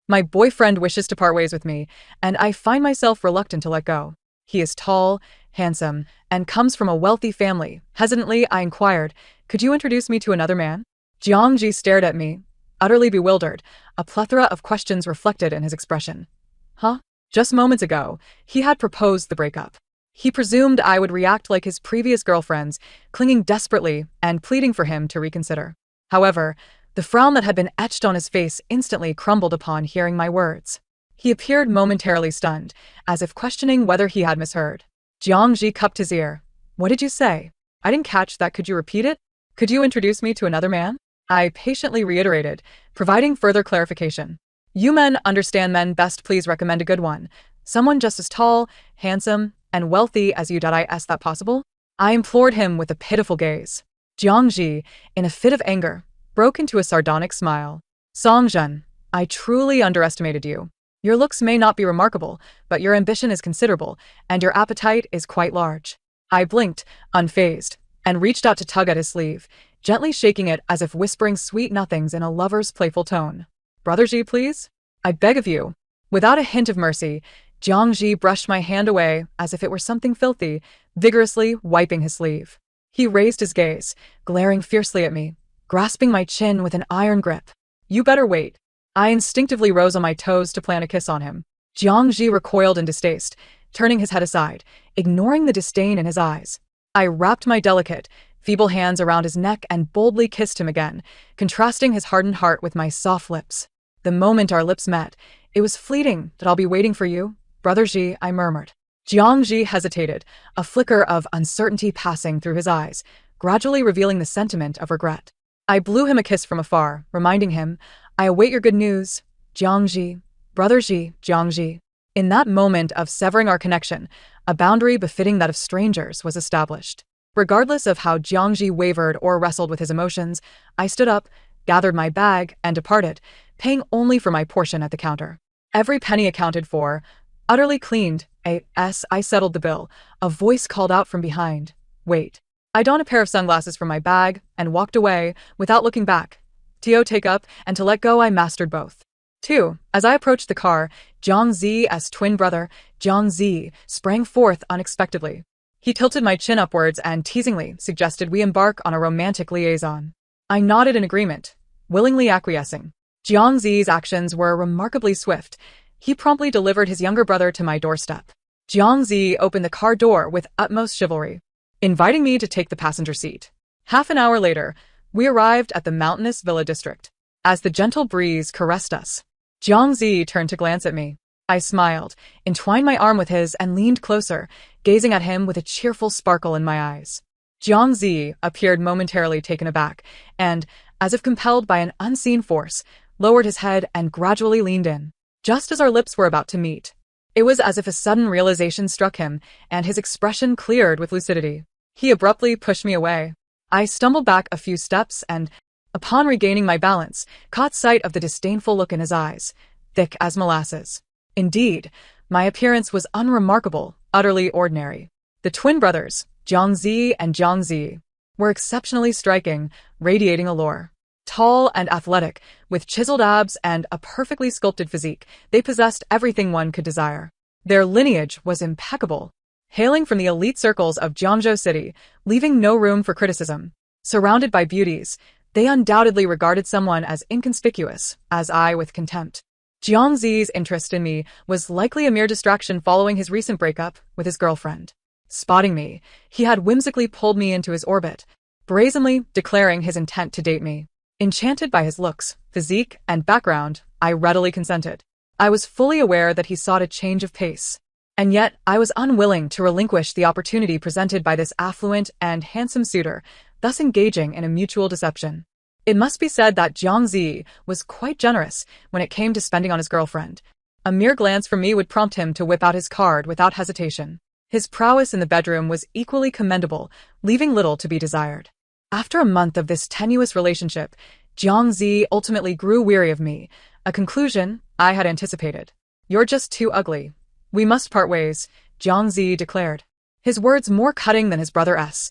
My boyfriend wishes to part ways with me, and I find myself reluctant to let go. He is tall, handsome, and comes from a wealthy family. Hesitantly, I inquired, "Could you introduce me to another man?" Jiangji stared at me, utterly bewildered, a plethora of questions reflected in his expression. Huh? Just moments ago, he had proposed the breakup. He presumed I would react like his previous girlfriends, clinging desperately and pleading for him to reconsider. However, the frown that had been etched on his face instantly crumbled upon hearing my words. He appeared momentarily stunned, as if questioning whether he had misheard. Jiangji cupped his ear. "What did you say? I didn't catch that. Could you repeat it? Could you introduce me to another man?" I patiently reiterated, providing further clarification. "You men understand men best. Please recommend a good one. Someone just as tall, handsome, and wealthy as you. Is that possible?" I implored him with a pitiful gaze. Jiangji, in a fit of anger, broke into a sardonic smile. "Songjun, I truly underestimated you. Your looks may not be remarkable, but your ambition is considerable, and your appetite is quite large." I blinked, unfazed, and reached out to tug at his sleeve, gently shaking it as if whispering sweet nothings in a lover's playful tone. "Brother Ji, please? I beg of you." Without a hint of mercy, Jiangji brushed my hand away as if it were something filthy, vigorously wiping his sleeve. He raised his gaze, glaring fiercely at me, grasping my chin with an iron grip. "You better wait." I instinctively rose on my toes to plant a kiss on him. Jiangji recoiled in distaste, turning his head aside, ignoring the disdain in his eyes. I wrapped my delicate, feeble hands around his neck and boldly kissed him again, contrasting his hardened heart with my soft lips. The moment our lips met, it was fleeting. "That I'll be waiting for you, Brother Ji," I murmured. Jiangji hesitated, a flicker of uncertainty passing through his eyes, gradually revealing the sentiment of regret. I blew him a kiss from afar, reminding him, "I await your good news, Jiangji, Brother Ji, Jiangji." In that moment of severing our connection, a boundary befitting that of strangers was established. Regardless of how Jiangji wavered or wrestled with his emotions, I stood up, gathered my bag, and departed, paying only for my portion at the counter. Every penny accounted for, utterly cleaned. I settled the bill. A voice called out from behind, "Wait." I donned a pair of sunglasses from my bag and walked away without looking back. To take up and to let go, I mastered both. 2. As I approached the car, Jiang Zi's twin brother, Jiang Zi, sprang forth unexpectedly. He tilted my chin upwards and teasingly suggested we embark on a romantic liaison. I nodded in agreement, willingly acquiescing. Jiang Zi's actions were remarkably swift. He promptly delivered his younger brother to my doorstep. Jiang Zi opened the car door with utmost chivalry, inviting me to take the passenger seat. Half an hour later, we arrived at the mountainous villa district. As the gentle breeze caressed us, Jiang Zi turned to glance at me. I smiled, entwined my arm with his, and leaned closer, gazing at him with a cheerful sparkle in my eyes. Jiang Zi appeared momentarily taken aback, and, as if compelled by an unseen force, lowered his head and gradually leaned in. Just as our lips were about to meet, it was as if a sudden realization struck him, and his expression cleared with lucidity. He abruptly pushed me away. I stumbled back a few steps and, upon regaining my balance, caught sight of the disdainful look in his eyes, thick as molasses. Indeed, my appearance was unremarkable, utterly ordinary. The twin brothers, Jiang Zi and Jiang Zi, were exceptionally striking, radiating allure. Tall and athletic, with chiseled abs and a perfectly sculpted physique, they possessed everything one could desire. Their lineage was impeccable, hailing from the elite circles of Jiangzhou City, leaving no room for criticism. Surrounded by beauties, they undoubtedly regarded someone as inconspicuous as I with contempt. Jiang Zi's interest in me was likely a mere distraction following his recent breakup with his girlfriend. Spotting me, he had whimsically pulled me into his orbit, brazenly declaring his intent to date me. Enchanted by his looks, physique, and background, I readily consented. I was fully aware that he sought a change of pace, and yet I was unwilling to relinquish the opportunity presented by this affluent and handsome suitor, thus engaging in a mutual deception. It must be said that Jiang Zi was quite generous when it came to spending on his girlfriend. A mere glance from me would prompt him to whip out his card without hesitation. His prowess in the bedroom was equally commendable, leaving little to be desired. After a month of this tenuous relationship, Jiang Zi ultimately grew weary of me, a conclusion I had anticipated. "You're just too ugly. We must part ways," Jiang Zi declared. His words more cutting than his brother S.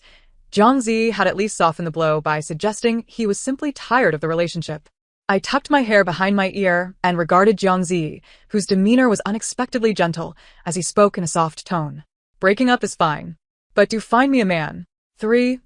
Jiang Zi had at least softened the blow by suggesting he was simply tired of the relationship. I tucked my hair behind my ear and regarded Jiangzi, whose demeanor was unexpectedly gentle as he spoke in a soft tone. Breaking up is fine, but do find me a man. 3.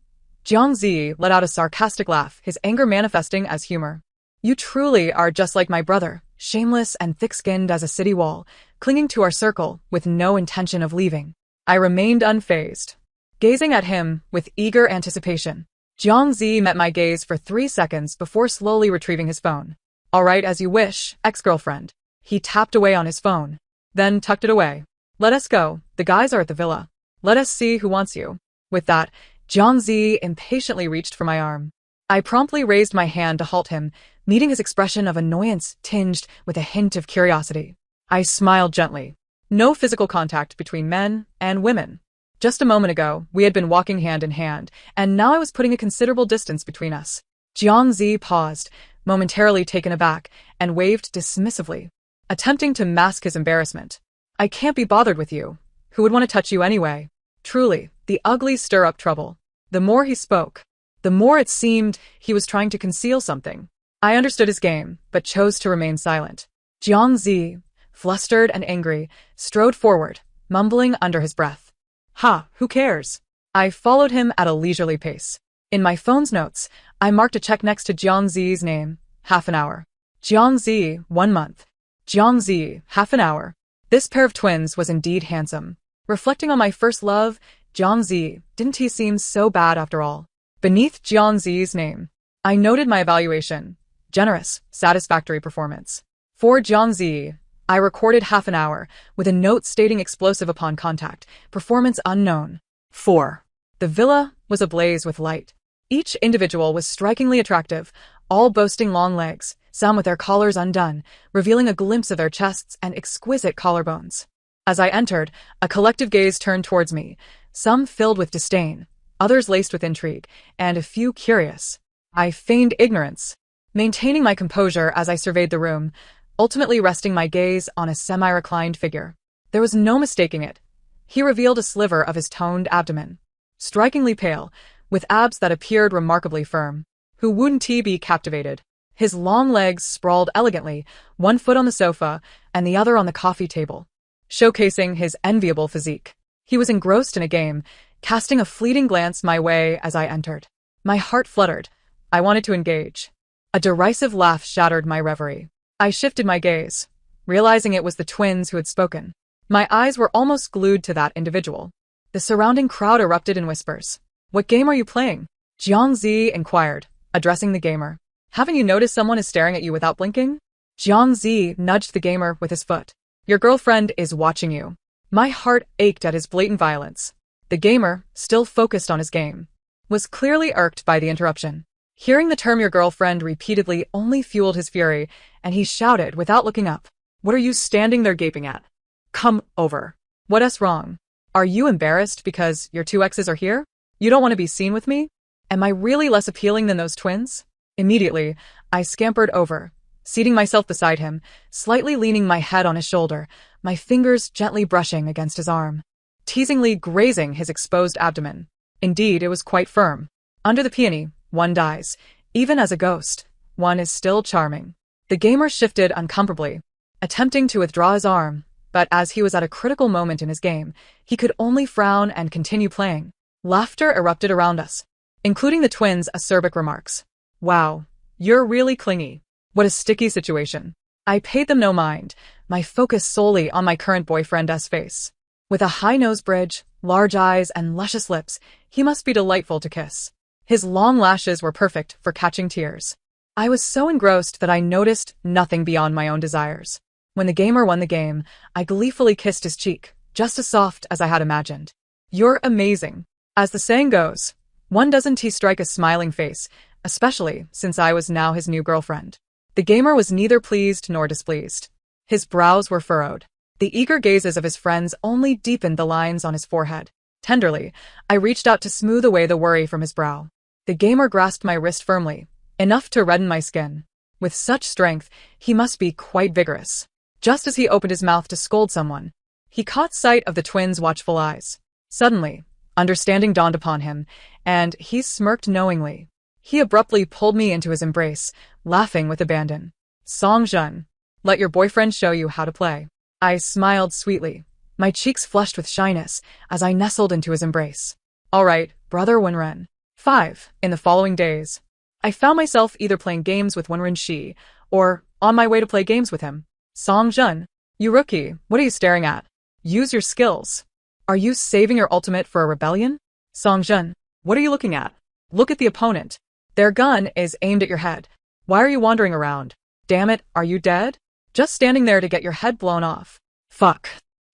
Jiangzi let out a sarcastic laugh, his anger manifesting as humor. You truly are just like my brother, shameless and thick-skinned as a city wall, clinging to our circle with no intention of leaving. I remained unfazed, gazing at him with eager anticipation. Jiangzi met my gaze for 3 seconds before slowly retrieving his phone. All right, as you wish, ex-girlfriend. He tapped away on his phone, then tucked it away. Let us go. The guys are at the villa. Let us see who wants you. With that, Jiangzi impatiently reached for my arm. I promptly raised my hand to halt him, meeting his expression of annoyance tinged with a hint of curiosity. I smiled gently. No physical contact between men and women. Just a moment ago, we had been walking hand in hand, and now I was putting a considerable distance between us. Jiangzi paused, momentarily taken aback, and waved dismissively, attempting to mask his embarrassment. I can't be bothered with you. Who would want to touch you anyway? Truly, the uglies stir up trouble. The more he spoke, the more it seemed he was trying to conceal something. I understood his game, but chose to remain silent. Jiangzi, flustered and angry, strode forward, mumbling under his breath. Ha, who cares? I followed him at a leisurely pace. In my phone's notes, I marked a check next to Jiangzi's name, half an hour. Jiangzi, 1 month. Jiangzi, half an hour. This pair of twins was indeed handsome. Reflecting on my first love, Jiangzi, didn't he seem so bad after all? Beneath Jiangzi's name, I noted my evaluation. Generous, satisfactory performance. For Jiangzi, I recorded half an hour, with a note stating explosive upon contact, performance unknown. 4. The villa was ablaze with light. Each individual was strikingly attractive, all boasting long legs, some with their collars undone, revealing a glimpse of their chests and exquisite collarbones. As I entered, a collective gaze turned towards me, some filled with disdain, others laced with intrigue, and a few curious. I feigned ignorance, maintaining my composure as I surveyed the room, ultimately resting my gaze on a semi-reclined figure. There was no mistaking it. He revealed a sliver of his toned abdomen, strikingly pale, with abs that appeared remarkably firm. Who wouldn't he be captivated? His long legs sprawled elegantly, one foot on the sofa and the other on the coffee table, showcasing his enviable physique. He was engrossed in a game, casting a fleeting glance my way as I entered. My heart fluttered. I wanted to engage. A derisive laugh shattered my reverie. I shifted my gaze, realizing it was the twins who had spoken. My eyes were almost glued to that individual. The surrounding crowd erupted in whispers. What game are you playing? Jiangzi inquired, addressing the gamer. Haven't you noticed someone is staring at you without blinking? Jiangzi nudged the gamer with his foot. Your girlfriend is watching you. My heart ached at his blatant violence. The gamer, still focused on his game, was clearly irked by the interruption. Hearing the term your girlfriend repeatedly only fueled his fury, and he shouted without looking up. What are you standing there gaping at? Come over. What's wrong? Are you embarrassed because your 2 exes are here? You don't want to be seen with me? Am I really less appealing than those twins? Immediately, I scampered over, seating myself beside him, slightly leaning my head on his shoulder, my fingers gently brushing against his arm, teasingly grazing his exposed abdomen. Indeed, it was quite firm. Under the peony, one dies. Even as a ghost, one is still charming. The gamer shifted uncomfortably, attempting to withdraw his arm, but as he was at a critical moment in his game, he could only frown and continue playing. Laughter erupted around us, including the twins' acerbic remarks. Wow, you're really clingy. What a sticky situation. I paid them no mind, my focus solely on my current boyfriend's face. With a high nose bridge, large eyes, and luscious lips, he must be delightful to kiss. His long lashes were perfect for catching tears. I was so engrossed that I noticed nothing beyond my own desires. When the gamer won the game, I gleefully kissed his cheek, just as soft as I had imagined. You're amazing. As the saying goes, one doesn't strike a smiling face, especially since I was now his new girlfriend. The gamer was neither pleased nor displeased. His brows were furrowed. The eager gazes of his friends only deepened the lines on his forehead. Tenderly, I reached out to smooth away the worry from his brow. The gamer grasped my wrist firmly, enough to redden my skin. With such strength, he must be quite vigorous. Just as he opened his mouth to scold someone, he caught sight of the twins' watchful eyes. Suddenly, understanding dawned upon him, and he smirked knowingly. He abruptly pulled me into his embrace, laughing with abandon. Songjun, let your boyfriend show you how to play. I smiled sweetly, my cheeks flushed with shyness as I nestled into his embrace. All right, brother Wenren. 5. In the following days, I found myself either playing games with Wenren Shi or on my way to play games with him. Songjun, you rookie, what are you staring at? Use your skills. Are you saving your ultimate for a rebellion? Songjun, what are you looking at? Look at the opponent. Their gun is aimed at your head. Why are you wandering around? Damn it, are you dead? Just standing there to get your head blown off. Fuck.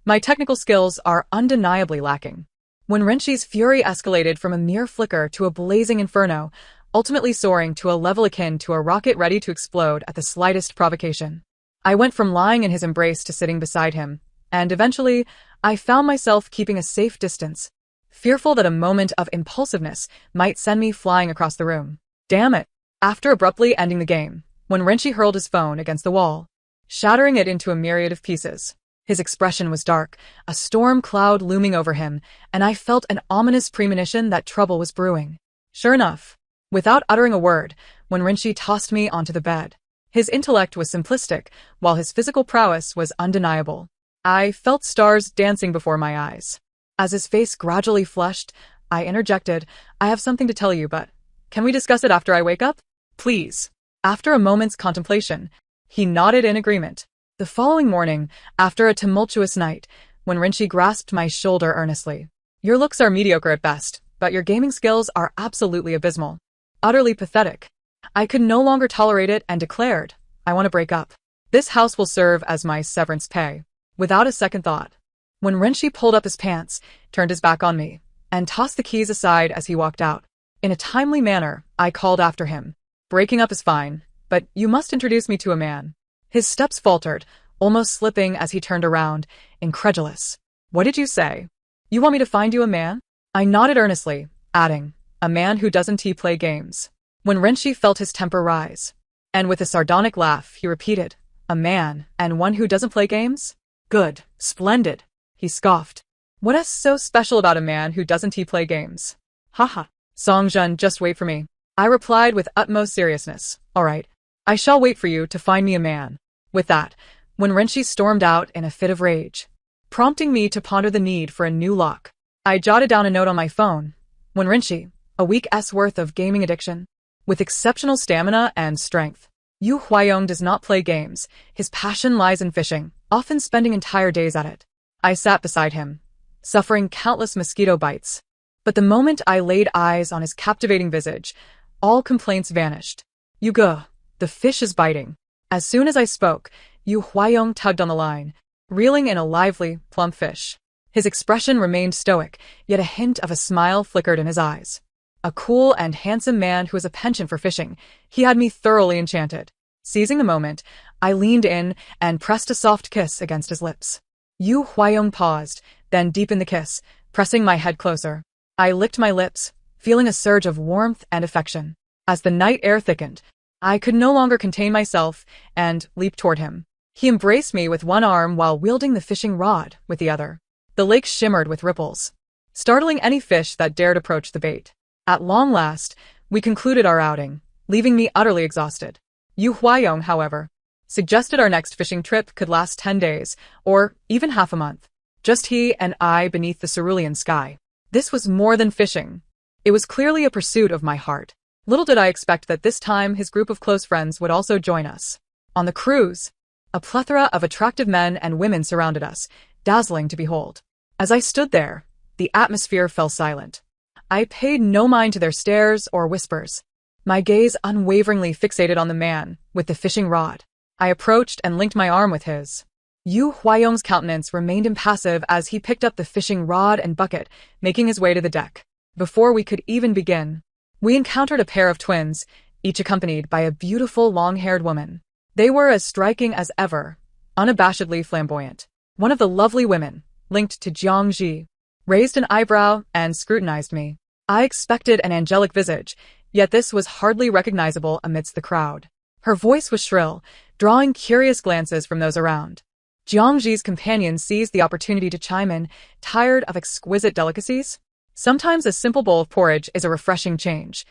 My technical skills are undeniably lacking. When Renshi's fury escalated from a mere flicker to a blazing inferno, ultimately soaring to a level akin to a rocket ready to explode at the slightest provocation. I went from lying in his embrace to sitting beside him, and eventually, I found myself keeping a safe distance, fearful that a moment of impulsiveness might send me flying across the room. Damn it! After abruptly ending the game, when Renshi hurled his phone against the wall, shattering it into a myriad of pieces. His expression was dark, a storm cloud looming over him, and I felt an ominous premonition that trouble was brewing. Sure enough, without uttering a word, when Renshi tossed me onto the bed. His intellect was simplistic, while his physical prowess was undeniable. I felt stars dancing before my eyes. As his face gradually flushed, I interjected, I have something to tell you, but can we discuss it after I wake up? Please. After a moment's contemplation, he nodded in agreement. The following morning, after a tumultuous night, when Renshi grasped my shoulder earnestly. Your looks are mediocre at best, but your gaming skills are absolutely abysmal. Utterly pathetic. I could no longer tolerate it and declared, I want to break up. This house will serve as my severance pay. Without a second thought. When Renshi pulled up his pants, turned his back on me, and tossed the keys aside as he walked out. In a timely manner, I called after him. Breaking up is fine, but you must introduce me to a man. His steps faltered, almost slipping as he turned around, incredulous. What did you say? You want me to find you a man? I nodded earnestly, adding, a man who doesn't play games. When Renshi felt his temper rise, and with a sardonic laugh, he repeated, a man, and one who doesn't play games? Good, splendid, he scoffed. What is so special about a man who doesn't play games? Haha. Songjun, just wait for me. I replied with utmost seriousness. All right. I shall wait for you to find me a man. With that, when Renshi stormed out in a fit of rage, prompting me to ponder the need for a new lock, I jotted down a note on my phone. When Renshi, a week's worth of gaming addiction, with exceptional stamina and strength. Yu Huayong does not play games. His passion lies in fishing, often spending entire days at it. I sat beside him, suffering countless mosquito bites. But the moment I laid eyes on his captivating visage, all complaints vanished. Yuge, the fish is biting. As soon as I spoke, Yu Huayong tugged on the line, reeling in a lively, plump fish. His expression remained stoic, yet a hint of a smile flickered in his eyes. A cool and handsome man who has a penchant for fishing, he had me thoroughly enchanted. Seizing the moment, I leaned in and pressed a soft kiss against his lips. Yu Huayong paused, then deepened the kiss, pressing my head closer. I licked my lips, feeling a surge of warmth and affection. As the night air thickened, I could no longer contain myself and leaped toward him. He embraced me with one arm while wielding the fishing rod with the other. The lake shimmered with ripples, startling any fish that dared approach the bait. At long last, we concluded our outing, leaving me utterly exhausted. Yu Huayong, however, suggested our next fishing trip could last 10 days, or even half a month. Just he and I beneath the cerulean sky. This was more than fishing. It was clearly a pursuit of my heart. Little did I expect that this time his group of close friends would also join us. On the cruise, a plethora of attractive men and women surrounded us, dazzling to behold. As I stood there, the atmosphere fell silent. I paid no mind to their stares or whispers. My gaze unwaveringly fixated on the man with the fishing rod. I approached and linked my arm with his. Yu Huayong's countenance remained impassive as he picked up the fishing rod and bucket, making his way to the deck. Before we could even begin, we encountered a pair of twins, each accompanied by a beautiful long-haired woman. They were as striking as ever, unabashedly flamboyant. One of the lovely women, linked to Jiangji, raised an eyebrow and scrutinized me. I expected an angelic visage, yet this was hardly recognizable amidst the crowd. Her voice was shrill, drawing curious glances from those around. Jiangji's companion seized the opportunity to chime in, tired of exquisite delicacies? Sometimes a simple bowl of porridge is a refreshing change.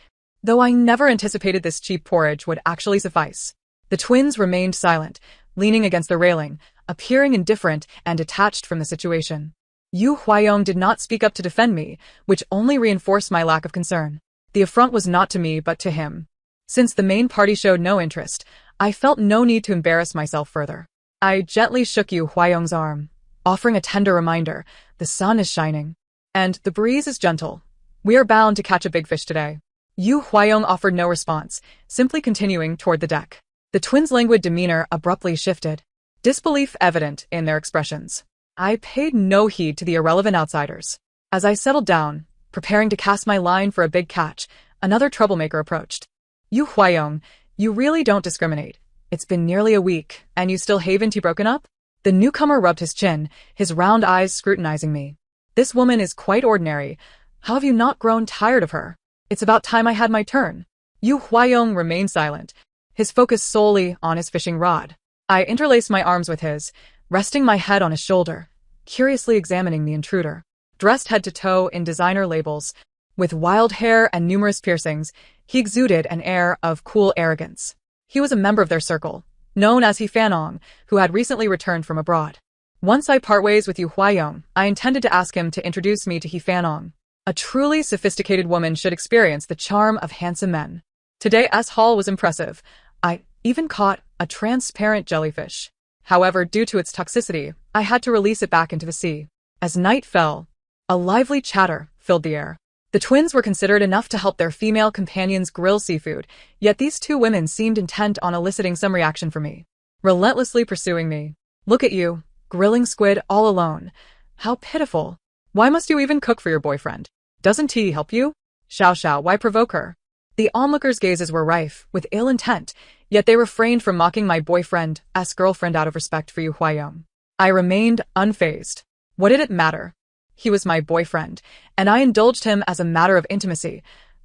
though I never anticipated this cheap porridge would actually suffice. The twins remained silent, leaning against the railing, appearing indifferent and detached from the situation. Yu Huayong did not speak up to defend me, which only reinforced my lack of concern. The affront was not to me but to him. Since the main party showed no interest, I felt no need to embarrass myself further. I gently shook Yu Huayong's arm, offering a tender reminder: the sun is shining, and the breeze is gentle. We are bound to catch a big fish today. Yu Huayong offered no response, simply continuing toward the deck. The twins' languid demeanor abruptly shifted, disbelief evident in their expressions. I paid no heed to the irrelevant outsiders. As I settled down, preparing to cast my line for a big catch, another troublemaker approached. Yu Huayong, you really don't discriminate. It's been nearly a week, and you still haven't broken up? The newcomer rubbed his chin, his round eyes scrutinizing me. This woman is quite ordinary. How have you not grown tired of her? It's about time I had my turn. Yu Huayong remained silent, his focus solely on his fishing rod. I interlaced my arms with his, resting my head on his shoulder, curiously examining the intruder. Dressed head to toe in designer labels, with wild hair and numerous piercings, he exuded an air of cool arrogance. He was a member of their circle, known as He Fanong, who had recently returned from abroad. Once I part ways with Yu Huayong, I intended to ask him to introduce me to He Fanong. A truly sophisticated woman should experience the charm of handsome men. Today haul was impressive. I even caught a transparent jellyfish. However, due to its toxicity, I had to release it back into the sea. As night fell, a lively chatter filled the air. The twins were considerate enough to help their female companions grill seafood, yet these two women seemed intent on eliciting some reaction from me, relentlessly pursuing me. Look at you, grilling squid all alone. How pitiful. Why must you even cook for your boyfriend? Doesn't he help you? Xiao, why provoke her? The onlookers' gazes were rife with ill intent, yet they refrained from mocking my boyfriend's girlfriend out of respect for Yu Huayong. I remained unfazed. What did it matter? He was my boyfriend, and I indulged him as a matter of intimacy.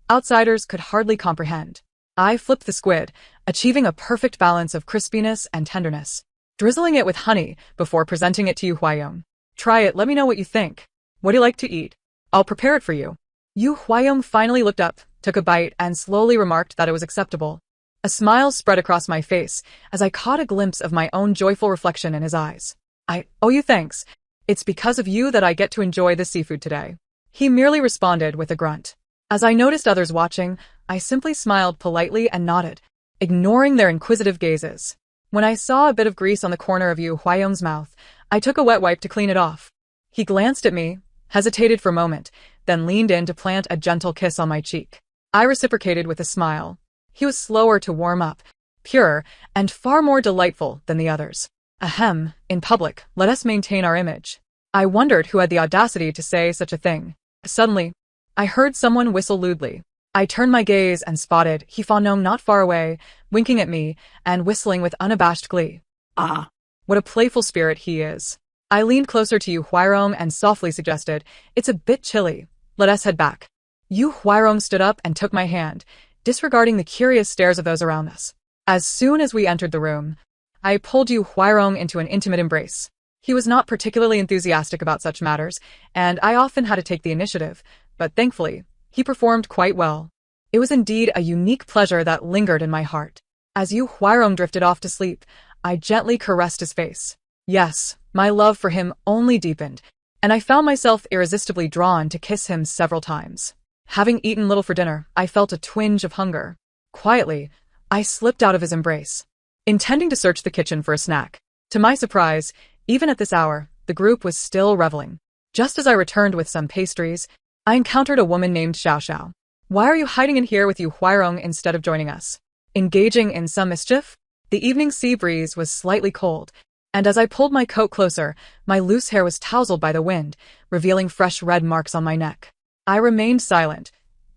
Outsiders could hardly comprehend. I flipped the squid, achieving a perfect balance of crispiness and tenderness, drizzling it with honey before presenting it to Yu Huayong. Try it, let me know what you think. What do you like to eat? I'll prepare it for you. Yu Huayong finally looked up, took a bite, and slowly remarked that it was acceptable. A smile spread across my face as I caught a glimpse of my own joyful reflection in his eyes. I owe you thanks. It's because of you that I get to enjoy the seafood today. He merely responded with a grunt. As I noticed others watching, I simply smiled politely and nodded, ignoring their inquisitive gazes. When I saw a bit of grease on the corner of Yu Huayong's mouth, I took a wet wipe to clean it off. He glanced at me, hesitated for a moment, then leaned in to plant a gentle kiss on my cheek. I reciprocated with a smile. He was slower to warm up, purer, and far more delightful than the others. Ahem, in public, let us maintain our image. I wondered who had the audacity to say such a thing. Suddenly, I heard someone whistle lewdly. I turned my gaze and spotted He Fanong not far away, winking at me and whistling with unabashed glee. Ah, what a playful spirit he is. I leaned closer to Yu Huayong and softly suggested, it's a bit chilly. Let us head back. Yu Huayong stood up and took my hand, disregarding the curious stares of those around us. As soon as we entered the room, I pulled Yu Huayong into an intimate embrace. He was not particularly enthusiastic about such matters, and I often had to take the initiative, but thankfully, he performed quite well. It was indeed a unique pleasure that lingered in my heart. As Yu Huayong drifted off to sleep, I gently caressed his face. Yes, my love for him only deepened, and I found myself irresistibly drawn to kiss him several times. Having eaten little for dinner, I felt a twinge of hunger. Quietly, I slipped out of his embrace, intending to search the kitchen for a snack. To my surprise, even at this hour, the group was still reveling. Just as I returned with some pastries, I encountered a woman named Xiao. Why are you hiding in here with Yu Huayong instead of joining us? Engaging in some mischief? The evening sea breeze was slightly cold, and as I pulled my coat closer, my loose hair was tousled by the wind, revealing fresh red marks on my neck. I remained silent.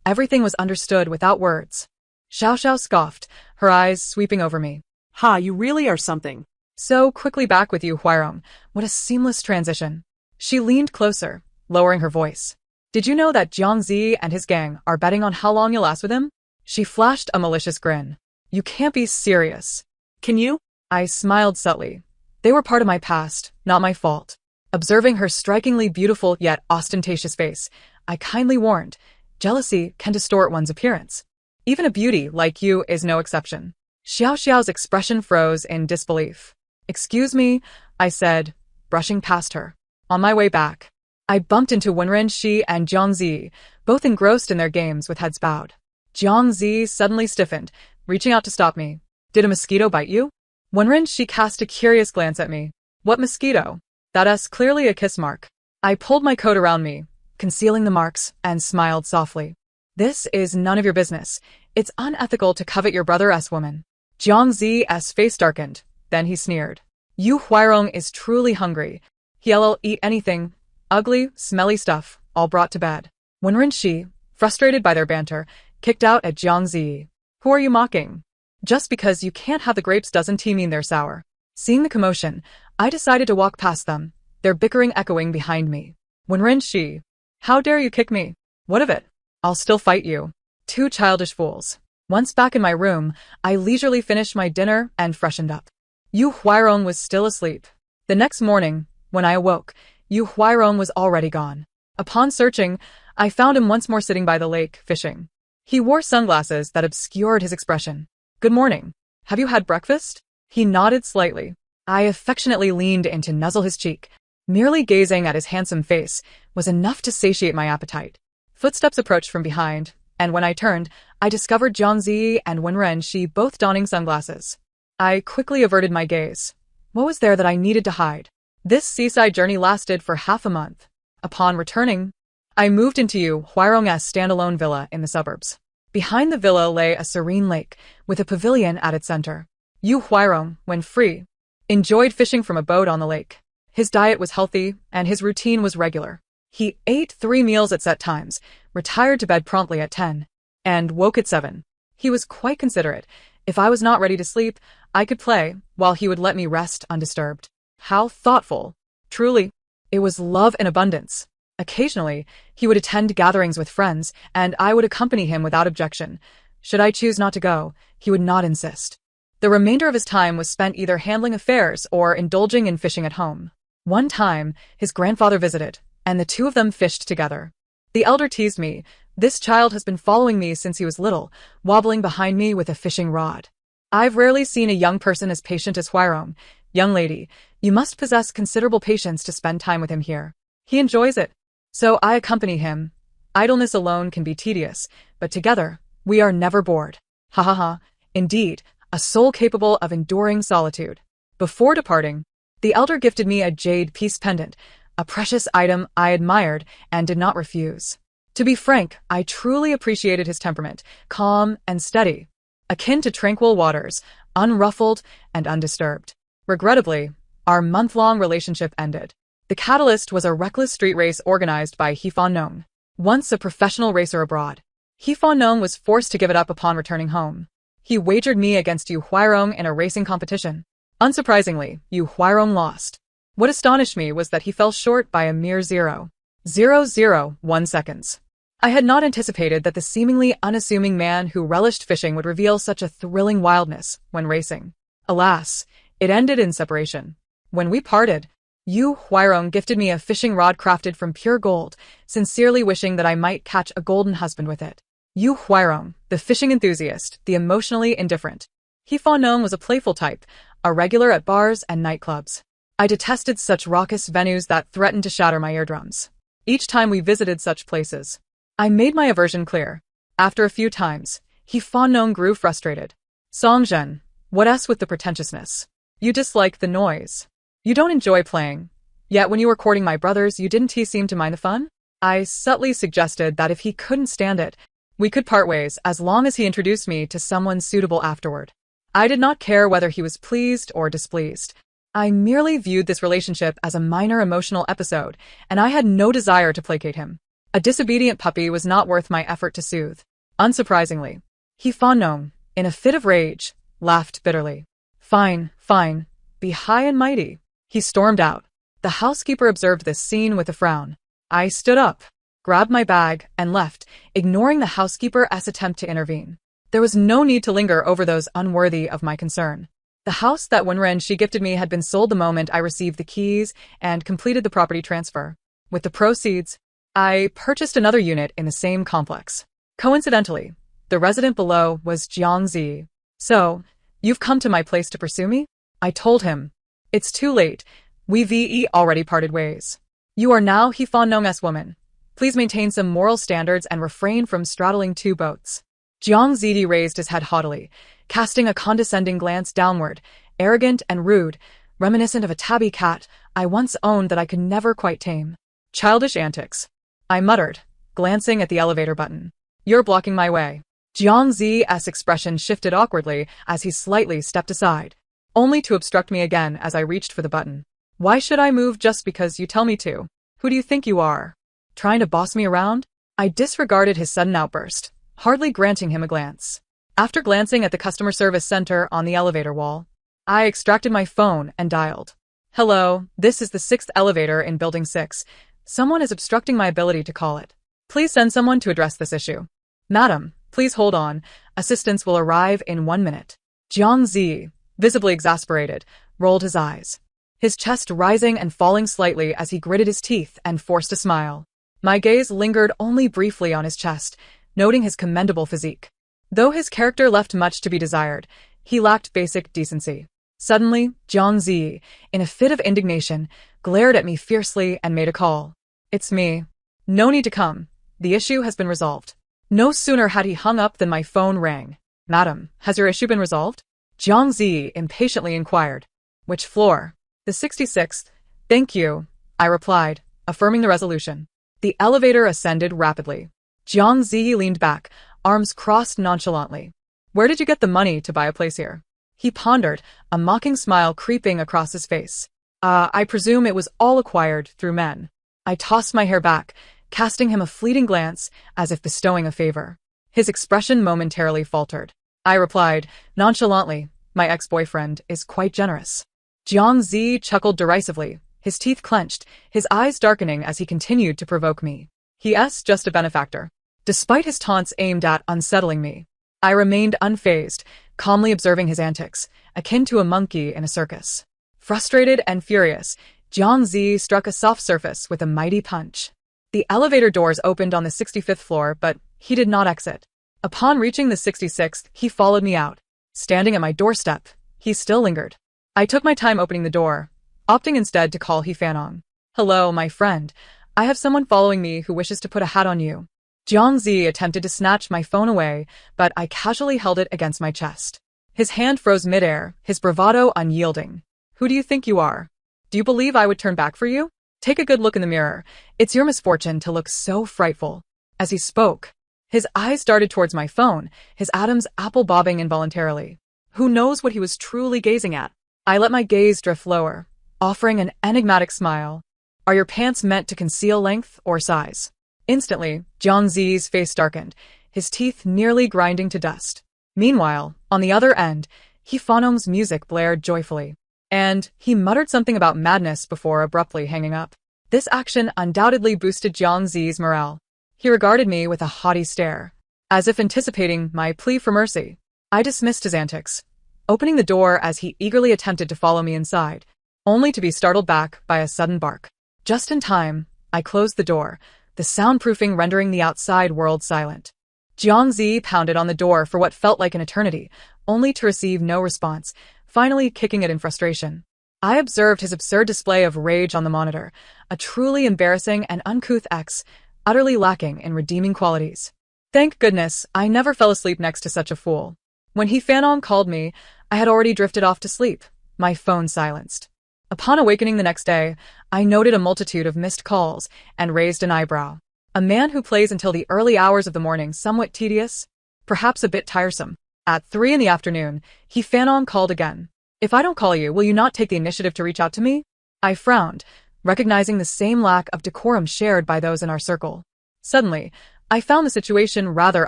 Everything was understood without words. Xiao scoffed, her eyes sweeping over me. Ha, you really are something. So quickly back with Yu Huayong. What a seamless transition. She leaned closer, lowering her voice. Did you know that Jiangzi and his gang are betting on how long you'll last with him? She flashed a malicious grin. You can't be serious. Can you? I smiled subtly. They were part of my past, not my fault. Observing her strikingly beautiful yet ostentatious face, I kindly warned, jealousy can distort one's appearance. Even a beauty like you is no exception. Xiao Xiao's expression froze in disbelief. Excuse me, I said, brushing past her. On my way back, I bumped into Wenren Shi and Jiang Zi, both engrossed in their games with heads bowed. Jiang Zi suddenly stiffened, reaching out to stop me. Did a mosquito bite you? Wenren Shi cast a curious glance at me. What mosquito? That's clearly a kiss mark. I pulled my coat around me, concealing the marks, and smiled softly. This is none of your business. It's unethical to covet your brother's woman. Jiang Zi's face darkened. Then he sneered. Yu Huairong is truly hungry. He'll eat anything. Ugly, smelly stuff, all brought to bed. Wenren Shi, frustrated by their banter, kicked out at Jiang Zi. Who are you mocking? Just because you can't have the grapes doesn't mean they're sour. Seeing the commotion, I decided to walk past them, their bickering echoing behind me. Wenren Shi, how dare you kick me? What of it? I'll still fight you. Two childish fools. Once back in my room, I leisurely finished my dinner and freshened up. Yu Huairong was still asleep. The next morning, when I awoke, Yu Huairong was already gone. Upon searching, I found him once more sitting by the lake, fishing. He wore sunglasses that obscured his expression. Good morning. Have you had breakfast? He nodded slightly. I affectionately leaned in to nuzzle his cheek. Merely gazing at his handsome face was enough to satiate my appetite. Footsteps approached from behind, and when I turned, I discovered Jiang Zi and Wenren Shi both donning sunglasses. I quickly averted my gaze. What was there that I needed to hide? This seaside journey lasted for half a month. Upon returning, I moved into Yu Huairong's standalone villa in the suburbs. Behind the villa lay a serene lake, with a pavilion at its center. Yu Huairong, when free, enjoyed fishing from a boat on the lake. His diet was healthy, and his routine was regular. He ate 3 meals at set times, retired to bed promptly at 10, and woke at 7. He was quite considerate. If I was not ready to sleep, I could play, while he would let me rest undisturbed. How thoughtful. Truly, it was love in abundance. Occasionally, he would attend gatherings with friends, and I would accompany him without objection. Should I choose not to go, he would not insist. The remainder of his time was spent either handling affairs or indulging in fishing at home. One time, his grandfather visited, and the two of them fished together. The elder teased me. This child has been following me since he was little, wobbling behind me with a fishing rod. I've rarely seen a young person as patient as Huairong. Young lady, you must possess considerable patience to spend time with him here. He enjoys it. So I accompany him. Idleness alone can be tedious, but together, we are never bored. Ha ha ha. Indeed, a soul capable of enduring solitude. Before departing, the elder gifted me a jade piece pendant, a precious item I admired and did not refuse. To be frank, I truly appreciated his temperament, calm and steady, akin to tranquil waters, unruffled and undisturbed. Regrettably, our month-long relationship ended. The catalyst was a reckless street race organized by He Nong, once a professional racer abroad. He Nong was forced to give it up upon returning home. He wagered me against Yu Huairong in a racing competition. Unsurprisingly, Yu Huairong lost. What astonished me was that he fell short by a mere 0.001 seconds. I had not anticipated that the seemingly unassuming man who relished fishing would reveal such a thrilling wildness when racing. Alas, it ended in separation. When we parted, Yu Huairong gifted me a fishing rod crafted from pure gold, sincerely wishing that I might catch a golden husband with it. Yu Huairong, the fishing enthusiast, the emotionally indifferent. He Nong was a playful type, a regular at bars and nightclubs. I detested such raucous venues that threatened to shatter my eardrums. Each time we visited such places, I made my aversion clear. After a few times, He Nong grew frustrated. Songzhen, what's with the pretentiousness? You dislike the noise. You don't enjoy playing. Yet when you were courting my brothers, you didn't seem to mind the fun? I subtly suggested that if he couldn't stand it, we could part ways as long as he introduced me to someone suitable afterward. I did not care whether he was pleased or displeased. I merely viewed this relationship as a minor emotional episode, and I had no desire to placate him. A disobedient puppy was not worth my effort to soothe. Unsurprisingly, He Nong, in a fit of rage, laughed bitterly. Fine, fine, be high and mighty. He stormed out. The housekeeper observed this scene with a frown. I stood up, grabbed my bag, and left, ignoring the housekeeper's attempt to intervene. There was no need to linger over those unworthy of my concern. The house that Wenren Shi gifted me had been sold the moment I received the keys and completed the property transfer. With the proceeds, I purchased another unit in the same complex. Coincidentally, The resident below was Jiangzi. So, you've come to my place to pursue me? I told him. It's too late. We've already parted ways. You are now Hifanong's woman. Please maintain some moral standards and refrain from straddling two boats. Jiangzi raised his head haughtily, casting a condescending glance downward, arrogant and rude, reminiscent of a tabby cat I once owned that I could never quite tame. Childish antics. I muttered, glancing at the elevator button. You're blocking my way. Jiangzi's expression shifted awkwardly as he slightly stepped aside, only to obstruct me again as I reached for the button. Why should I move just because you tell me to? Who do you think you are? Trying to boss me around? I disregarded his sudden outburst, hardly granting him a glance. After glancing at the customer service center on the elevator wall, I extracted my phone and dialed. Hello, this is the 6th elevator in Building 6. Someone is obstructing my ability to call it. Please send someone to address this issue. Madam, please hold on. Assistance will arrive in 1 minute. Jiangzi, visibly exasperated, rolled his eyes, his chest rising and falling slightly as he gritted his teeth and forced a smile. My gaze lingered only briefly on his chest, noting his commendable physique. Though his character left much to be desired, he lacked basic decency. Suddenly, Jiangzi, in a fit of indignation, glared at me fiercely and made a call. It's me. No need to come. The issue has been resolved. No sooner had he hung up than my phone rang. Madam, has your issue been resolved? Jiangzi impatiently inquired. Which floor? The 66th. Thank you, I replied, affirming the resolution. The elevator ascended rapidly. Jiangzi leaned back, arms crossed nonchalantly. Where did you get the money to buy a place here? He pondered, a mocking smile creeping across his face. I presume it was all acquired through men. I tossed my hair back, casting him a fleeting glance as if bestowing a favor. His expression momentarily faltered. I replied, nonchalantly, my ex-boyfriend is quite generous. Jiangzi chuckled derisively, his teeth clenched, his eyes darkening as he continued to provoke me. He's just a benefactor. Despite his taunts aimed at unsettling me, I remained unfazed, calmly observing his antics, akin to a monkey in a circus. Frustrated and furious, Jiangzi struck a soft surface with a mighty punch. The elevator doors opened on the 65th floor, but he did not exit. Upon reaching the 66th, he followed me out. Standing at my doorstep, he still lingered. I took my time opening the door, opting instead to call Hifanong. Hello, my friend. I have someone following me who wishes to put a hat on you. Jiangzi attempted to snatch my phone away, but I casually held it against my chest. His hand froze midair, his bravado unyielding. Who do you think you are? Do you believe I would turn back for you? Take a good look in the mirror. It's your misfortune to look so frightful. As he spoke, his eyes darted towards my phone, his Adam's apple bobbing involuntarily. Who knows what he was truly gazing at? I let my gaze drift lower, offering an enigmatic smile. Are your pants meant to conceal length or size? Instantly, Jiangzi's face darkened, his teeth nearly grinding to dust. Meanwhile, on the other end, Hifanong's music blared joyfully, and he muttered something about madness before abruptly hanging up. This action undoubtedly boosted Jiangzi's morale. He regarded me with a haughty stare, as if anticipating my plea for mercy. I dismissed his antics, opening the door as he eagerly attempted to follow me inside, only to be startled back by a sudden bark. Just in time, I closed the door, the soundproofing rendering the outside world silent. Jiangzi pounded on the door for what felt like an eternity, only to receive no response, finally kicking it in frustration. I observed his absurd display of rage on the monitor, a truly embarrassing and uncouth ex, utterly lacking in redeeming qualities. Thank goodness, I never fell asleep next to such a fool. When Hifanong called me, I had already drifted off to sleep, my phone silenced. Upon awakening the next day, I noted a multitude of missed calls and raised an eyebrow. A man who plays until the early hours of the morning somewhat tedious, perhaps a bit tiresome. At 3 in the afternoon, Hifanong called again. If I don't call you, will you not take the initiative to reach out to me? I frowned, recognizing the same lack of decorum shared by those in our circle. Suddenly, I found the situation rather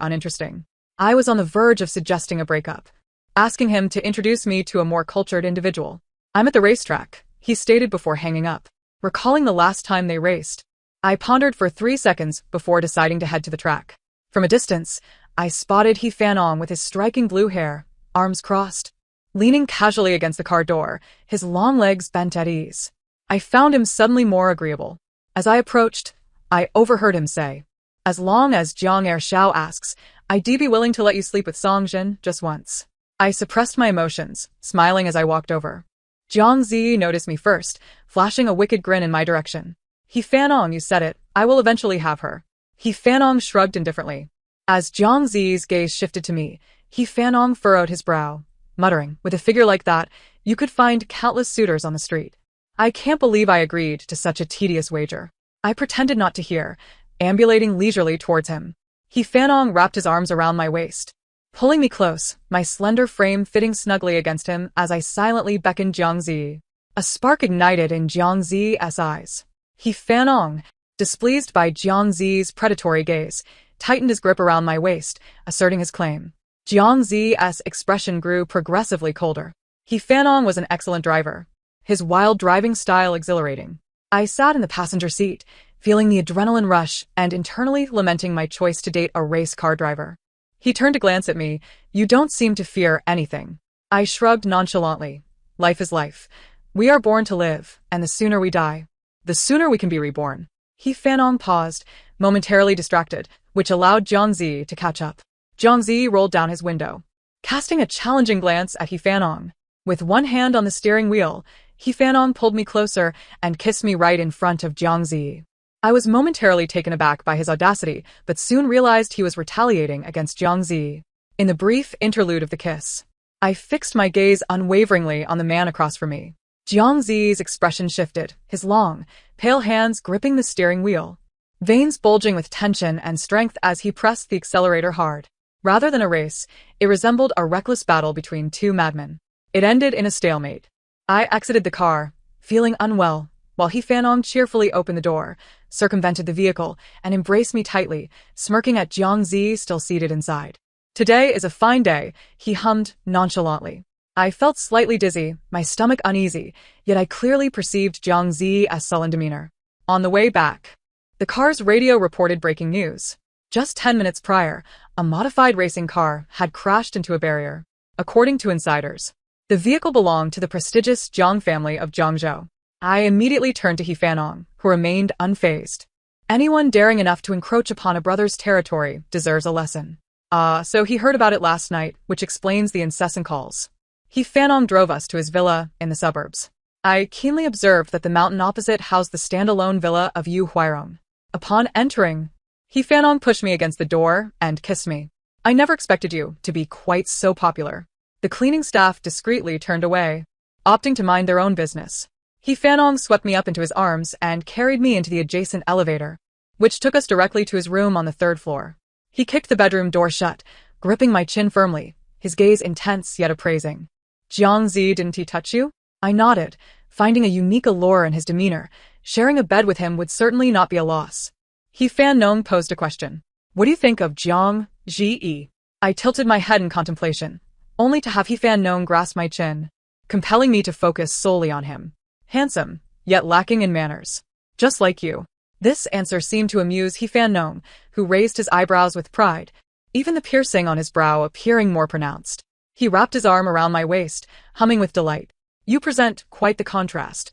uninteresting. I was on the verge of suggesting a breakup, asking him to introduce me to a more cultured individual. I'm at the racetrack, he stated before hanging up. Recalling the last time they raced, I pondered for 3 seconds before deciding to head to the track. From a distance, I spotted Hifanong with his striking blue hair, arms crossed, leaning casually against the car door, his long legs bent at ease. I found him suddenly more agreeable. As I approached, I overheard him say, As long as Jiang Er Xiao asks, I'd be willing to let you sleep with Song Jin just once. I suppressed my emotions, smiling as I walked over. Jiang Zi noticed me first, flashing a wicked grin in my direction. He Fanong, you said it, I will eventually have her. He Fanong shrugged indifferently. As Jiang Zi's gaze shifted to me, He Fanong furrowed his brow, muttering, with a figure like that, you could find countless suitors on the street. I can't believe I agreed to such a tedious wager. I pretended not to hear, ambulating leisurely towards him. He Fanong wrapped his arms around my waist, pulling me close, my slender frame fitting snugly against him as I silently beckoned Jiang Zi. A spark ignited in Jiang Zi's eyes. He Fanong, displeased by Jiang Zi's predatory gaze, tightened his grip around my waist, asserting his claim. Jiang Zi's expression grew progressively colder. He Fanong was an excellent driver, his wild driving style exhilarating. I sat in the passenger seat, feeling the adrenaline rush and internally lamenting my choice to date a race car driver. He turned to glance at me. You don't seem to fear anything. I shrugged nonchalantly. Life is life. We are born to live, and the sooner we die, the sooner we can be reborn. He Fanong paused, momentarily distracted, which allowed Jiang Zi to catch up. Jiang Zi rolled down his window, casting a challenging glance at He Fanong. With one hand on the steering wheel, He Fanong pulled me closer and kissed me right in front of Jiang Zi. I was momentarily taken aback by his audacity, but soon realized he was retaliating against Jiang Zi. In the brief interlude of the kiss, I fixed my gaze unwaveringly on the man across from me. Jiang Zi's expression shifted, his long, pale hands gripping the steering wheel, veins bulging with tension and strength as he pressed the accelerator hard. Rather than a race, it resembled a reckless battle between two madmen. It ended in a stalemate. I exited the car, feeling unwell, while He Fanong cheerfully opened the door, circumvented the vehicle, and embraced me tightly, smirking at Jiang Zi still seated inside. Today is a fine day, he hummed nonchalantly. I felt slightly dizzy, my stomach uneasy, yet I clearly perceived Jiang Zi's sullen demeanor. On the way back, the car's radio reported breaking news. Just 10 minutes prior, a modified racing car had crashed into a barrier. According to insiders, the vehicle belonged to the prestigious Jiang family of Jiangzhou. I immediately turned to He Fanong, who remained unfazed. Anyone daring enough to encroach upon a brother's territory deserves a lesson. So he heard about it last night, which explains the incessant calls. He Fanong drove us to his villa in the suburbs. I keenly observed that the mountain opposite housed the standalone villa of Yu Huairong. Upon entering, He Fanong pushed me against the door and kissed me. I never expected you to be quite so popular. The cleaning staff discreetly turned away, opting to mind their own business. He Fanong swept me up into his arms and carried me into the adjacent elevator, which took us directly to his room on the 3rd floor. He kicked the bedroom door shut, gripping my chin firmly, his gaze intense yet appraising. Jiang Zi, didn't he touch you? I nodded, finding a unique allure in his demeanor. Sharing a bed with him would certainly not be a loss. He Fanong posed a question. What do you think of Jiang Zi? I tilted my head in contemplation, only to have He Fanong grasp my chin, compelling me to focus solely on him. Handsome, yet lacking in manners. Just like you. This answer seemed to amuse He Fanong, who raised his eyebrows with pride, even the piercing on his brow appearing more pronounced. He wrapped his arm around my waist, humming with delight. You present quite the contrast.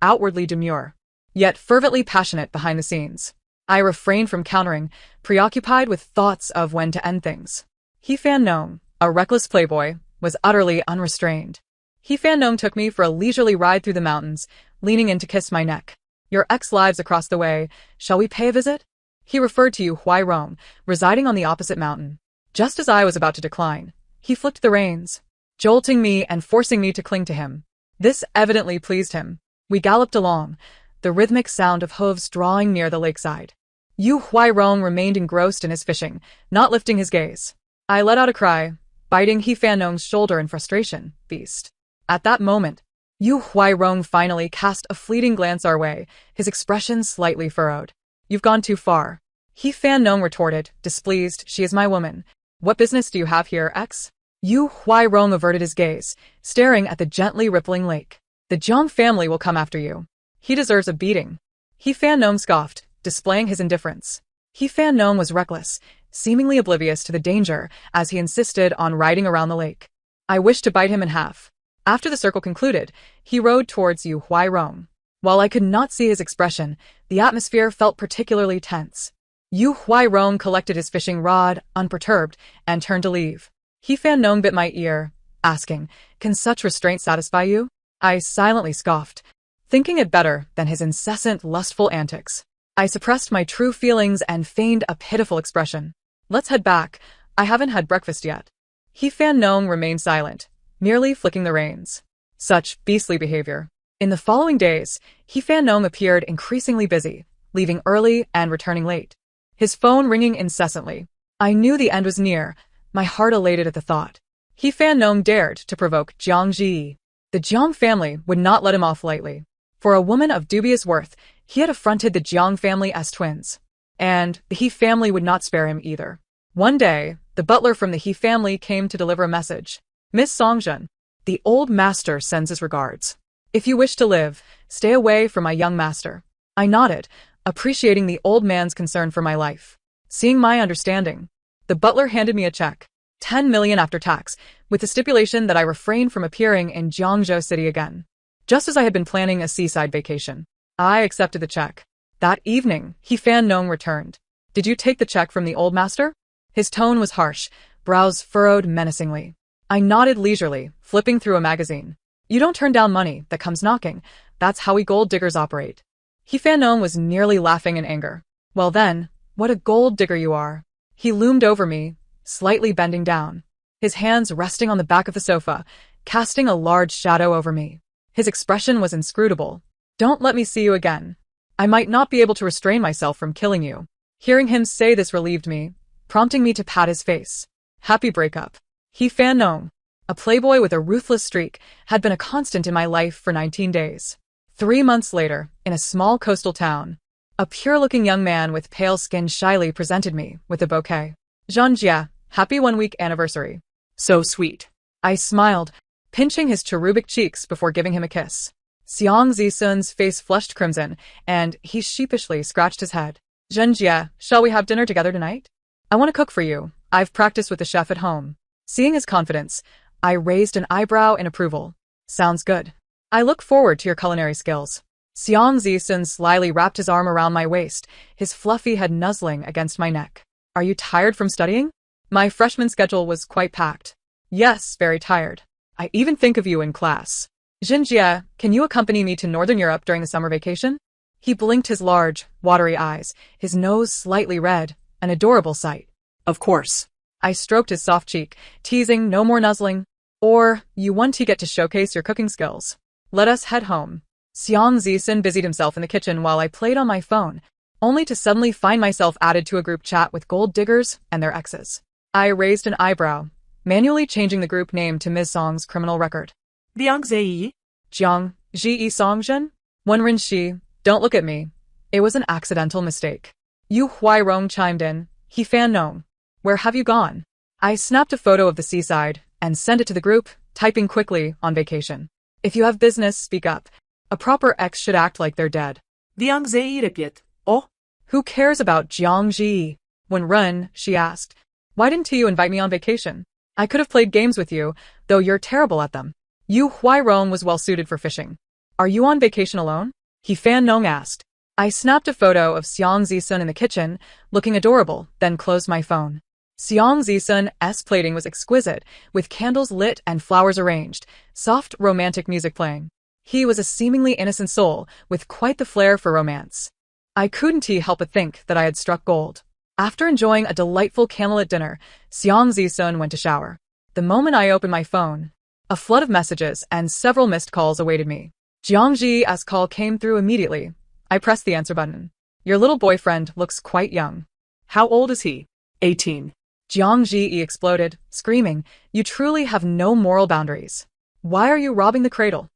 Outwardly demure, yet fervently passionate behind the scenes. I refrained from countering, preoccupied with thoughts of when to end things. He Fanong, a reckless playboy, was utterly unrestrained. He Fanong took me for a leisurely ride through the mountains, leaning in to kiss my neck. Your ex lives across the way, shall we pay a visit? He referred to Yu Huairong, residing on the opposite mountain. Just as I was about to decline, he flicked the reins, jolting me and forcing me to cling to him. This evidently pleased him. We galloped along, the rhythmic sound of hooves drawing near the lakeside. Yu Huairong remained engrossed in his fishing, not lifting his gaze. I let out a cry, biting He Fanong's shoulder in frustration. Beast. At that moment, Yu Huairong finally cast a fleeting glance our way, his expression slightly furrowed. You've gone too far. He Fanong retorted, displeased. She is my woman. What business do you have here, ex? Yu Huairong averted his gaze, staring at the gently rippling lake. The Jiang family will come after you. He deserves a beating. He Fanong scoffed, displaying his indifference. He Fanong was reckless, seemingly oblivious to the danger as he insisted on riding around the lake. I wished to bite him in half. After the circle concluded, he rode towards Yu Huairong. While I could not see his expression, the atmosphere felt particularly tense. Yu Huairong collected his fishing rod, unperturbed, and turned to leave. He Fan Nong bit my ear, asking, "Can such restraint satisfy you?" I silently scoffed, thinking it better than his incessant lustful antics. I suppressed my true feelings and feigned a pitiful expression. "Let's head back. I haven't had breakfast yet." He Fan Nong remained silent, merely flicking the reins. Such beastly behavior. In the following days, He Fan Nong appeared increasingly busy, leaving early and returning late. His phone ringing incessantly. I knew the end was near, my heart elated at the thought. He Fan Nong dared to provoke Jiang Ji. The Jiang family would not let him off lightly. For a woman of dubious worth, he had affronted the Jiang family as twins. And the He family would not spare him either. One day, the butler from the He family came to deliver a message. "Miss Songjun, the old master sends his regards. If you wish to live, stay away from my young master." I nodded, appreciating the old man's concern for my life. Seeing my understanding, the butler handed me a check, 10 million after tax, with the stipulation that I refrain from appearing in Jiangzhou City again. Just as I had been planning a seaside vacation, I accepted the check. That evening, He Fan Nong returned. "Did you take the check from the old master?" His tone was harsh, brows furrowed menacingly. I nodded leisurely, flipping through a magazine. "You don't turn down money that comes knocking. That's how we gold diggers operate." He Fan Nong was nearly laughing in anger. "Well then, what a gold digger you are." He loomed over me, slightly bending down, his hands resting on the back of the sofa, casting a large shadow over me. His expression was inscrutable. "Don't let me see you again. I might not be able to restrain myself from killing you." Hearing him say this relieved me, prompting me to pat his face. Happy breakup. He Fan Nong, a playboy with a ruthless streak, had been a constant in my life for 19 days. 3 months later, in a small coastal town, a pure-looking young man with pale skin shyly presented me with a bouquet. "Zhanjia, happy 1-week anniversary." So sweet. I smiled, pinching his cherubic cheeks before giving him a kiss. Xiang Zisun's face flushed crimson, and he sheepishly scratched his head. "Zhanjia, shall we have dinner together tonight? I want to cook for you. I've practiced with the chef at home." Seeing his confidence, I raised an eyebrow in approval. "Sounds good. I look forward to your culinary skills." Xiang Zisun slyly wrapped his arm around my waist, his fluffy head nuzzling against my neck. "Are you tired from studying?" My freshman schedule was quite packed. "Yes, very tired. I even think of you in class." "Zhanjia, can you accompany me to Northern Europe during the summer vacation?" He blinked his large, watery eyes, his nose slightly red, an adorable sight. Of course. I stroked his soft cheek, teasing no more nuzzling. "Or, you want to get to showcase your cooking skills? Let us head home." Xiang Zisun busied himself in the kitchen while I played on my phone, only to suddenly find myself added to a group chat with gold diggers and their exes. I raised an eyebrow, manually changing the group name to Ms. Song's criminal record. Liang Zei. Jiang, Ji Songjun? Wenren Shi, don't look at me. It was an accidental mistake. Yu Huairong chimed in. He Fan Nong. Where have you gone? I snapped a photo of the seaside and sent it to the group, typing quickly, "On vacation. If you have business, speak up. A proper ex should act like they're dead." Liang Zei replied. "Oh, Who cares about Jiang Ji? Wenren, she asked. Why didn't you invite me on vacation? I could have played games with you, though you're terrible at them. Yu Huairong was well suited for fishing. Are you on vacation alone? He Fan Nong asked. I snapped a photo of Xiang Zisun in the kitchen, looking adorable, then closed my phone. Xiang Zisun's plating was exquisite, with candles lit and flowers arranged, soft romantic music playing. He was a seemingly innocent soul, with quite the flair for romance. I couldn't help but think that I had struck gold. After enjoying a delightful candlelit dinner, Xiang Zisun went to shower. The moment I opened my phone, a flood of messages and several missed calls awaited me. Jiang Ji's call came through immediately. I pressed the answer button. Your little boyfriend looks quite young. How old is he? 18. Jiang Ji exploded, screaming, You truly have no moral boundaries. Why are you robbing the cradle?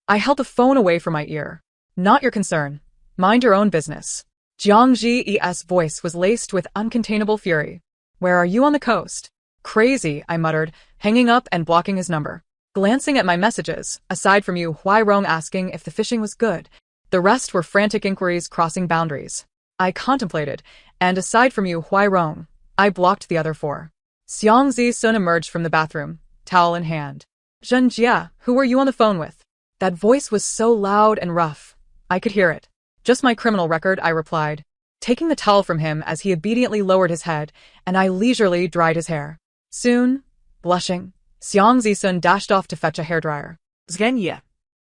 I held the phone away from my ear. Not your concern. Mind your own business. Jiang Ji's voice was laced with uncontainable fury. Where are you on the coast? Crazy, I muttered, hanging up and blocking his number. Glancing at my messages, aside from Yu Huairong asking if the fishing was good, the rest were frantic inquiries crossing boundaries. I contemplated, and aside from Yu Huairong, I blocked the other 4. Xiang Zisun emerged from the bathroom, towel in hand. Zhenjia, who were you on the phone with? That voice was so loud and rough. I could hear it. Just my criminal record, I replied. taking the towel from him as he obediently lowered his head, and I leisurely dried his hair. Soon, blushing, Xiang Zisun dashed off to fetch a hairdryer. Zgenya.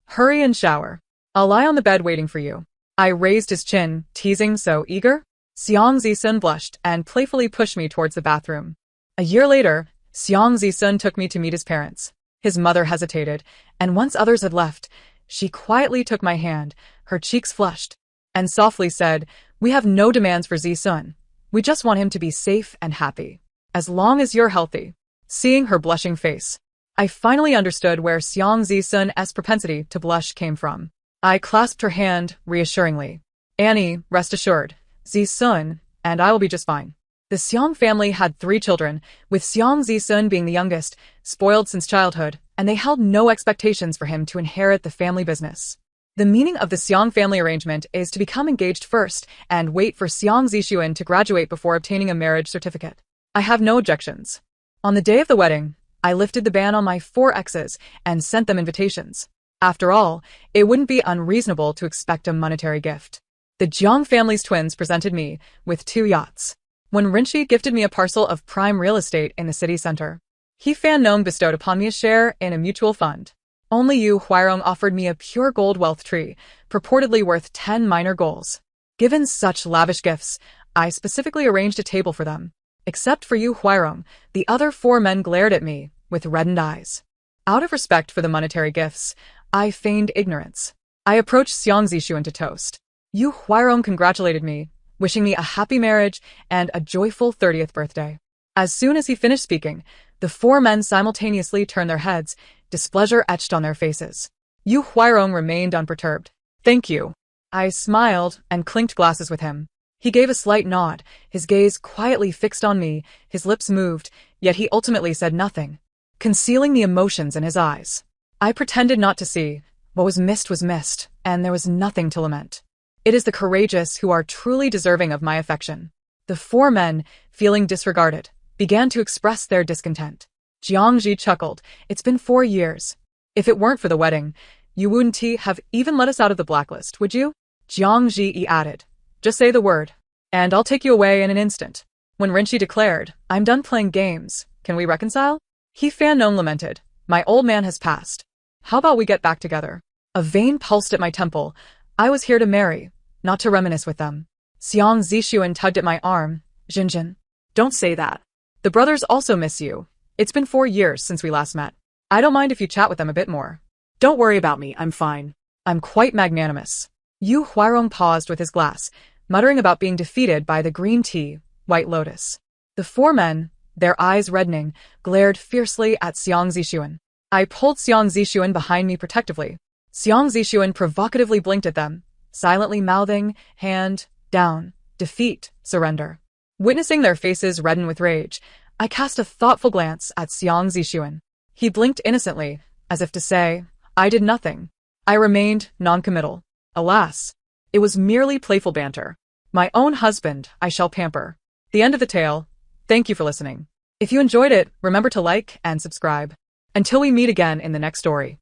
Hurry and shower. I'll lie on the bed waiting for you. I raised his chin, teasing, so eager? Xiang Zisun blushed and playfully pushed me towards the bathroom. A year later, Xiang Zisun took me to meet his parents. His mother hesitated, and once others had left, she quietly took my hand, her cheeks flushed, and softly said, "We have no demands for Zisun. We just want him to be safe and happy. As long as you're healthy." Seeing her blushing face, I finally understood where Xiang Zisun's propensity to blush came from. I clasped her hand reassuringly. "Annie, rest assured, Zisun and I will be just fine." The Xiang family had 3 children, with Xiang Zisun being the youngest, spoiled since childhood, and they held no expectations for him to inherit the family business. The meaning of the Xiang family arrangement is to become engaged first and wait for Xiang Zixuan to graduate before obtaining a marriage certificate. I have no objections. On the day of the wedding, I lifted the ban on my 4 exes and sent them invitations. After all, it wouldn't be unreasonable to expect a monetary gift. The Jiang family's twins presented me with 2 yachts. When Rinchi gifted me a parcel of prime real estate in the city center, He Fan Nong bestowed upon me a share in a mutual fund. Only Yu Huairong offered me a pure gold wealth tree, purportedly worth 10 minor goals. Given such lavish gifts, I specifically arranged a table for them. Except for Yu Huairong, the other 4 men glared at me with reddened eyes. Out of respect for the monetary gifts, I feigned ignorance. I approached Xiang Zixuan to toast. Yu Huairong congratulated me, wishing me a happy marriage and a joyful 30th birthday. As soon as he finished speaking, the 4 men simultaneously turned their heads, displeasure etched on their faces. Yu Huairong remained unperturbed. "Thank you." I smiled and clinked glasses with him. He gave a slight nod, his gaze quietly fixed on me, his lips moved, yet he ultimately said nothing, concealing the emotions in his eyes. I pretended not to see. What was missed, and there was nothing to lament. It is the courageous who are truly deserving of my affection. The 4 men, feeling disregarded, began to express their discontent. Jiangji chuckled. "It's been 4 years. If it weren't for the wedding, you wouldn't have even let us out of the blacklist, would you?" Jiangji added, "Just say the word, and I'll take you away in an instant." When Rinchi declared, "I'm done playing games. Can we reconcile?" He Fan Nong lamented, "My old man has passed. How about we get back together?" A vein pulsed at my temple. I was here to marry, not to reminisce with them. Xiang Zixuan tugged at my arm. "Jinjin, Don't say that. the brothers also miss you. It's been 4 years since we last met. I don't mind if you chat with them a bit more." Don't worry about me, I'm fine. "I'm quite magnanimous." Yu Huairong paused with his glass, muttering about being defeated by the green tea, White Lotus. The 4 men, their eyes reddening, glared fiercely at Xiang Zixuan. I pulled Xiang Zixuan behind me protectively. Xiang Zixuan provocatively blinked at them, silently mouthing, "Hand down, defeat, surrender." Witnessing their faces redden with rage, I cast a thoughtful glance at Xiang Zixuan. He blinked innocently, as if to say, "I did nothing." I remained noncommittal. Alas, it was merely playful banter. My own husband I shall pamper. The end of the tale. Thank you for listening. If you enjoyed it, remember to like and subscribe. Until we meet again in the next story.